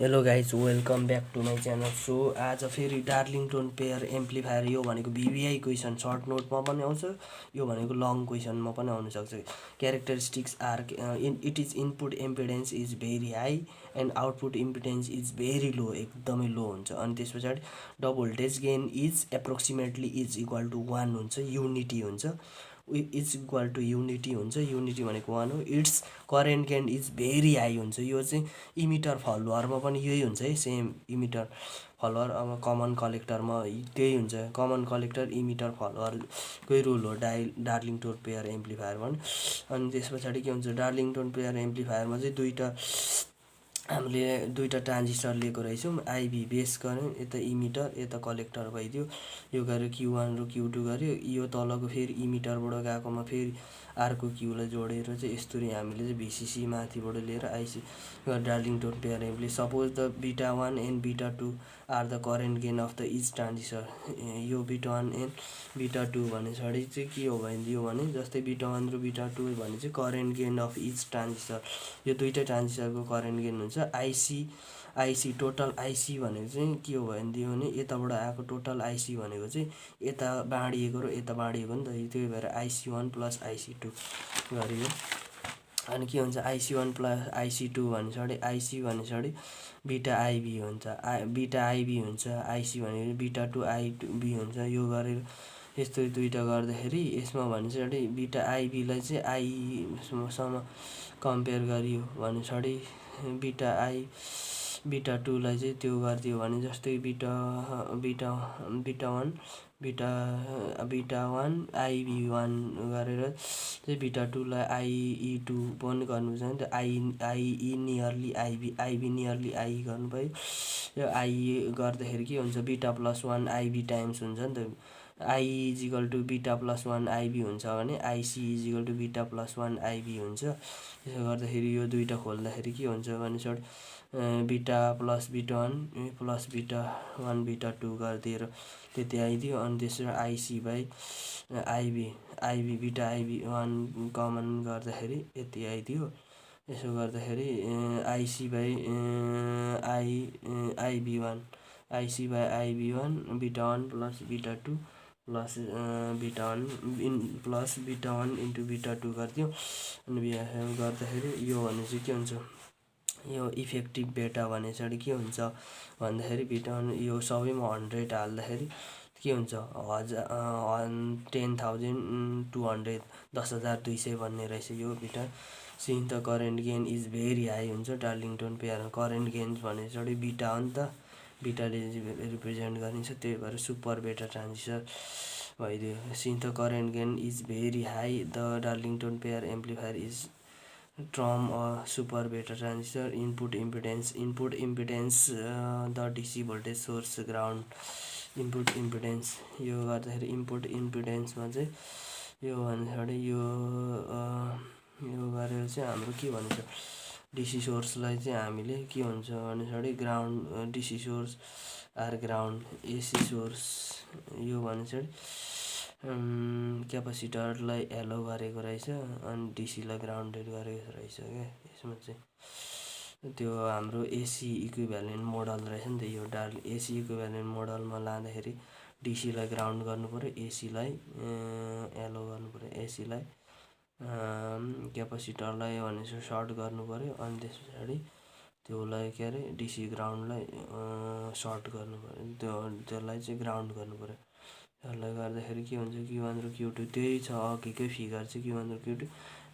Hello guys welcome back to my channel. So आज फेरि डार्लिङटन pair amplifier यो भनेको भिभिआई क्वेसन सर्ट नोटमा पनि आउँछ, यो भनेको लङ क्वेसनमा पनि आउनसक्छ। Characteristics are it is input impedance is very high and output impedance is very low, एकदमै लो हुन्छ। अनि त्यस पछाडि the voltage gain is approximately is equal to 1 हुन्छ, युनिटी हुन्छ, इज इक्वल टु युनिटी हुन्छ, युनिटी भनेको 1 हो। It's current gain is very high हुन्छ। यो चाहिँ इमिटर फलोवरमा पनि यही हुन्छ है, सेम इमिटर फलोवर। अब कमन कलेक्टरमा त्यही हुन्छ, कमन कलेक्टर इमिटर फलोवरकै रुल हो डार्लिङटन पेयर एम्प्लिफायर पनि। अनि त्यस पछाडि के हुन्छ, डार्लिङटन पेयर एम्प्लिफायरमा चाहिँ हामीले दुईवटा ट्रान्जिस्टर लिएको रहेछौँ। आइबी बेस गऱ्यौँ, यता इमिटर यता कलेक्टर भइदियो, यो गऱ्यो Q1 र Q2 गऱ्यो। यो तलको फेरि इमिटरबाट गएकोमा फेरि अर्को क्यूलाई जोडेर चाहिँ यस्तरी हामीले चाहिँ भिसिसी माथिबाट लिएर आइसी डार्लिङटन पेयर एम्प्ली। Suppose the beta 1 and beta 2 are the current gain of the each transistor. यो बीटा 1 एन्ड बीटा 2 भने पछाडि चाहिँ के हो भनिदियो भने, जस्तै बीटा 1 र बीटा 2 भने चाहिँ current gain of each transistor, यो दुईटै ट्रान्जिस्टरको करेन्ट गेन हुन्छ। आइसी टोटल आइसी भनेको चाहिँ के हो भनिदियो भने, यताबाट आएको टोटल आइसी भनेको चाहिँ यता बाँडिएको र यता बाँडिएको नि त, त्यही भएर IC1 प्लस IC2 गरियो। अनि के हुन्छ, IC1 प्लस IC2 भने पछाडि आइसी भने पछाडि बीटा आइबी हुन्छ, बीटा आइबी हुन्छ। आइसी भनेको बीटा 2 आइबी हुन्छ। यो गरेर यस्तो दुईवटा गर्दाखेरि यसमा भने पछाडि बीटा आइबीलाई चाहिँ आईसँग कम्पेयर गरियो भने पछाडि बीटा 2लाई चाहिँ त्यो गरिदियो भने, जस्तै बीटा 1 IB1 गरेर चाहिँ बीटा 2लाई IE2 पनि गर्नु छ नि त, IE nearly IB nearly I गर्नु पऱ्यो। यो आई गर्दाखेरि के हुन्छ, बीटा प्लस 1 IB टाइम्स हुन्छ नि त। I is equal to beta plus 1 IB हुन्छ भने IC is equal to beta plus 1 IB हुन्छ। त्यसो गर्दाखेरि यो दुईवटा खोल्दाखेरि के हुन्छ भने beta plus beta 1 plus beta 1 beta 2 गरिदिएर त्यति आइदियो। अनि त्यसरी आइसी by IB beta IB1 common गर्दाखेरि यति आइदियो। यसो गर्दाखेरि आइसी बाई आइबी1 beta 1 plus beta 2 plus beta 1 plus beta 1 into beta 2 गरिदियो। अनि बिहा गर्दाखेरि यो भने चाहिँ के हुन्छ, यो इफेक्टिभ बेटा भने पछाडि के हुन्छ भन्दाखेरि बीटा 1 यो सबैमा 100 हाल्दाखेरि के हुन्छ, 10,200 10,200 भन्ने रहेछ यो beta. Since the current gain is very high हुन्छ डार्लिङटन पेयर। करेन्ट गेन भने पछाडि बीटा हो नि त, बीटाले रिप्रेजेन्ट गरिन्छ, त्यही भएर सुपर बेटा ट्रान्जिस्टर भइदियो। Since the current gain is very high the Darlington pair amplifier is termed a super beta transistor. Input impedance the DC voltage source ground. Input impedance यो गर्दाखेरि input इम्पिडेन्समा चाहिँ यो भन्दाखेरि यो गरेर चाहिँ हाम्रो के भन्छ, डिसी सोर्सलाई चाहिँ हामीले के हुन्छ भने पछाडि ground, DC source or ground, AC source यो भने पछाडि क्यापासिटरलाई एलो गरेको रहेछ अनि डिसीलाई ग्राउन्डेड गरेको रहेछ क्या। यसमा चाहिँ त्यो हाम्रो एसी इक्विभ्यालेन्ट मोडल रहेछ नि त। यो एसी इक्विभ्यालेन्ट मोडलमा लाँदाखेरि डिसीलाई ग्राउन्ड गर्नु पऱ्यो, एसीलाई एलो गर्नु पऱ्यो, एसीलाई क्यापासिटरलाई भनेपछि सर्ट गर्नु पऱ्यो। अनि त्यस पछाडि त्योलाई के अरे डिसी ग्राउन्डलाई सर्ट गर्नु पऱ्यो, त्यसलाई चाहिँ ग्राउन्ड गर्नु पऱ्यो। त्यसलाई गर्दाखेरि के हुन्छ, Q1 र Q2 त्यही छ अघिकै फिगर चाहिँ, Q1 र Q2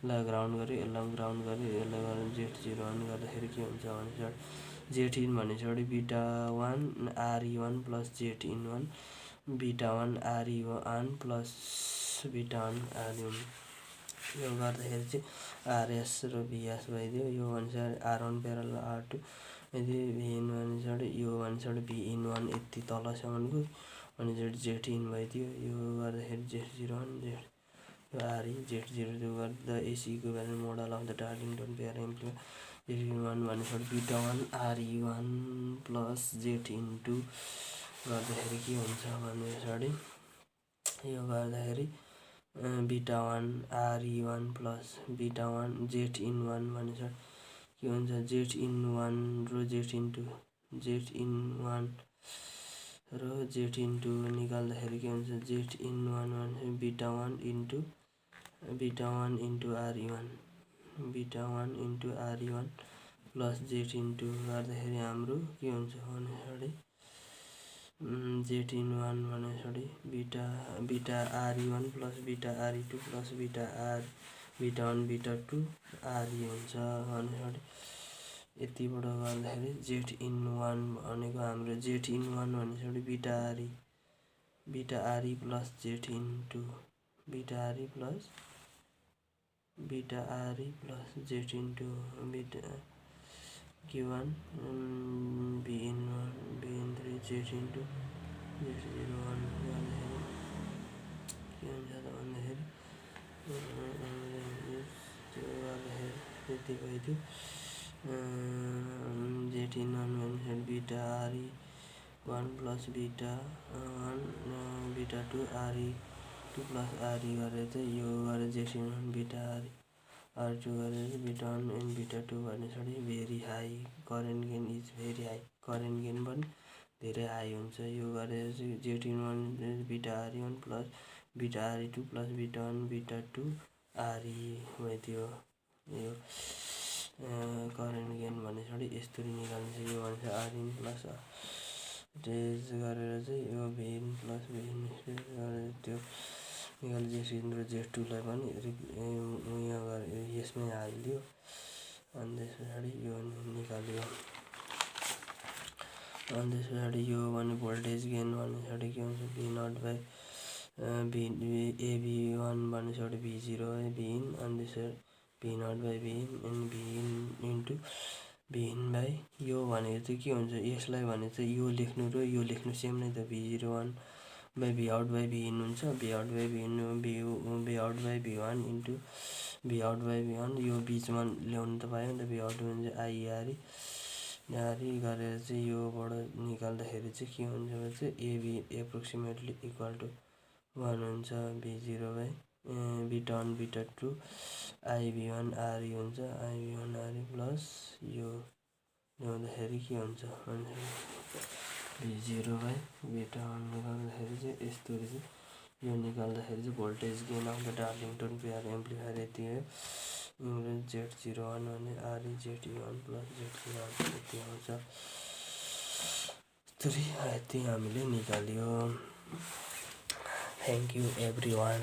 लाई ग्राउन्ड गऱ्यो, यसलाई ग्राउन्ड गऱ्यो, यसलाई गरेर Z01 गर्दाखेरि के हुन्छ भने Z in भने पछाडि beta 1 RE1 plus Z in1 beta 1 RE1 plus beta 1 RE1। यो गर्दाखेरि चाहिँ RS र VS भइदियो। यो भने R1 प्यारल R2 यदि VN भने पछाडि यो भने पछाडि VN1 यति तलसम्मको अनि Z in भइदियो। यो गर्दाखेरि Z01 यो RE Z02 गर्दा AC equivalent model of the Darlington pair amplifier. Z1 भने पछाडि बीटा 1 RE1 प्लस Z2 गर्दाखेरि के हुन्छ भने पछाडि यो गर्दाखेरि beta 1 RE1 plus beta 1 Z in1 भने के हुन्छ जेड इन वान र जेड इन टू र जेड इन टू निकाल्दाखेरि के हुन्छ जेड इन वान बिटा one into RE1 plus Z into गर्दाखेरि हाम्रो के हुन्छ भने जेड इन वान भने बिटा RE1 प्लस बिटा RE2 प्लस बिटा वान बिटा टू RE हुन्छ भने यतिबाट गर्दाखेरि जेड इन वान भनेको हाम्रो जेड इन वान भने बिटा RE प्लस जेड इन्टु बिटा RE प्लस जेड इन्टु बिटा Q1 B in 1 B in 3 Z into Z01 के हुन्छ त भन्दाखेरि यति भइदियो जेड इन वान भने बिटा RE1 प्लस बिटा टू RE2 प्लस RE गरेर चाहिँ यो गरेर जेड इन वान बिटा R2 गरेर बिटा वान एन्ड बिटा टू भने very high current gain is very high current gain पनि धेरै हाई हुन्छ यो गरेर चाहिँ जेड इन वान बिटा RE1 प्लस बिटा RE2 प्लस बिटा वान बिटा टू RE भइदियो यो करेन्ट गेन भने यसरी निकाल्छ यो भन्छ RE प्लस रेज गरेर चाहिँ यो भिन प्लस भिन गरेर त्यो निकाल जेड र जेड टूलाई पनि उयो गरेर यसमै हालिदियो अनि त्यस पछाडि यो निकाल्यो अनि त्यस पछाडि यो भने भोल्टेज गेन भने के हुन्छ भी नट बाई AB1 भने V0 है भिन अनि त्यस भी नट बाई भिन एन्ड भिन इन्टु भिन बाई यो भनेको चाहिँ के हुन्छ यसलाई भने चाहिँ यो लेख्नु र यो लेख्नु सेम नै त V01 by V out by V in हुन्छ V out by V1 into V out by V1 यो बिचमा ल्याउनु त पायो नि त भी आउट भने चाहिँ आरई गरेर चाहिँ योबाट निकाल्दाखेरि चाहिँ के हुन्छ भने चाहिँ एबी एप्रोक्सिमेटली इक्वल टु 1 हुन्छ V0 बाई बिटा वान बिटा टू IV1 RE हुन्छ IV1 RE प्लस यो ल्याउँदाखेरि के हुन्छ भने V0 बाई बिटा वान निकाल्दाखेरि चाहिँ यस्तो रहेछ यो निकाल्दाखेरि चाहिँ voltage gain of the Darlington pair amplifier यति हो Z01 भने RE ZE1 प्लस Z01 यति आउँछ यति हामीले निकाल्यो थ्याङ्क यू एभ्री वान।